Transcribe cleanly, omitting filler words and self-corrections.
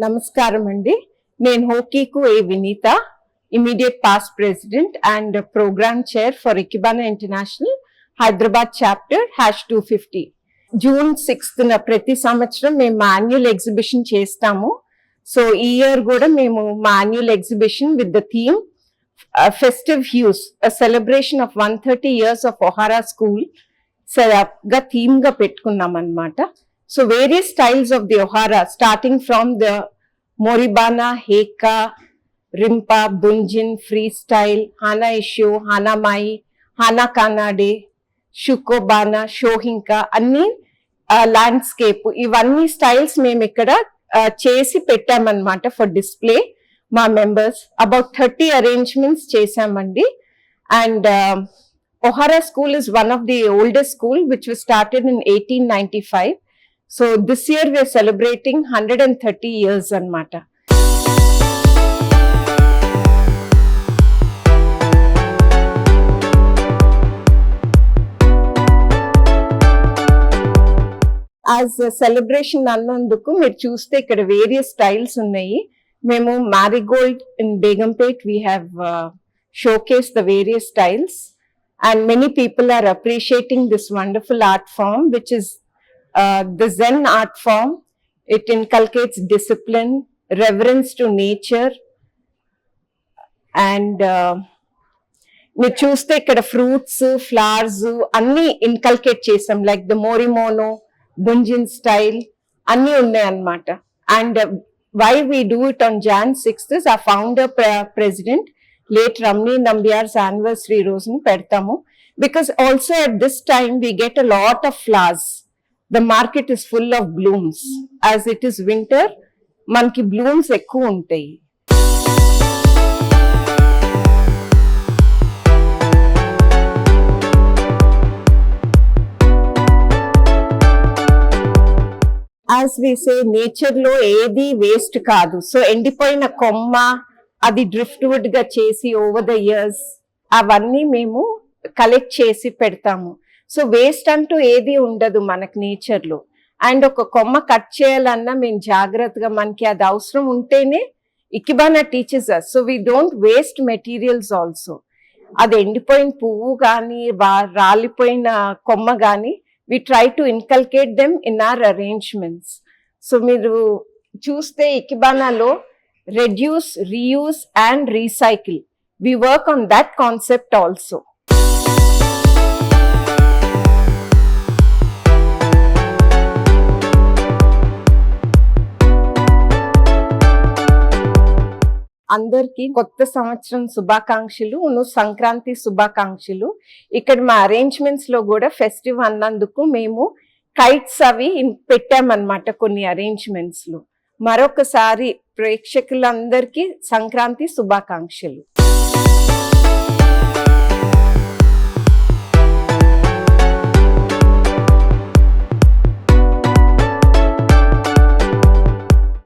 నమస్కారం అండి. నేను హోకీకు ఏ Vineetha, immediate past president and program chair for Ikebana International Hyderabad chapter #250. June 6th ప్రతి సంవత్సరం మేము మా యాన్యువల్ ఎగ్జిబిషన్ చేస్తాము. సో ఈ ఇయర్ కూడా మేము మా annual exhibition with the theme festive hues, celebration of 130 years of Ohara school గా థీమ్ గా పెట్టుకున్నాం అన్నమాట. So various styles of the Ohara, starting from the Moribana, Heka, Rimpa, Bunjin, Freestyle, Hana Isho, Hana Mai, Hana Kanade, Shukobana, Shohinka, అన్ని landscape ఇవన్నీ styles మేము ఇక్కడ చేసి పెట్టామన్నమాట for display. మా మెంబర్స్ అబౌట్ 30 అరేంజ్మెంట్స్ చేశామండి. And Ohara school is one of the oldest school which was started in 1895. So this year we are celebrating 130 years annamata. As a celebration అన్నందుకు మీరు చూస్తే ఇక్కడ వేరియస్ స్టైల్స్ ఉన్నాయి. మేము Marigold in Begumpet we have showcased the various styles and many people are appreciating this wonderful art form which is the Zen art form. It inculcates discipline, reverence to nature, and మీరు చూస్తే ఇక్కడ fruits, flowers అన్ని inculcate చేసాం. Like the morimono, bunjin style అన్ని ఉన్నాయి అన్నమాట. And why we do it on Jan 6th is our founder president late Ramni Nambiar's anniversary రోజున పెడతాము. Because also at this time we get a lot of flowers. The market is full of blooms. As it is winter, మనకి blooms ఎక్కువ ఉంటాయి. As we say, nature లో ఏది waste కాదు. So ఎండిపోయిన కొమ్మ అది డ్రిఫ్ట్ వుడ్ గా చేసి ఓవర్ ద ఇయర్స్ అవన్నీ మేము కలెక్ట్ చేసి పెడతాము. సో వేస్ట్ అంటూ ఏది ఉండదు మనకి నేచర్ లో. అండ్ ఒక కొమ్మ కట్ చేయాలన్నా మేము జాగ్రత్తగా, మనకి అది అవసరం ఉంటేనే ikebana teachers us. So we don't waste materials also. అది ఎండిపోయిన పువ్వు కానీ రాలిపోయిన కొమ్మ కానీ we try to inculcate them in our arrangements. So మీరు చూస్తే ఇకిబానాలో reduce, reuse and recycle. We work on that concept also. అందరికి కొత్త సంవత్సరం శుభాకాంక్షలు, సంక్రాంతి శుభాకాంక్షలు. ఇక్కడ మా అరేంజ్మెంట్స్ లో కూడా ఫెస్టివ్ అన్నందుకు మేము కైట్స్ అవి పెట్టామన్నమాట కొన్ని అరేంజ్మెంట్స్ లో. మరొకసారి ప్రేక్షకులందరికీ సంక్రాంతి శుభాకాంక్షలు.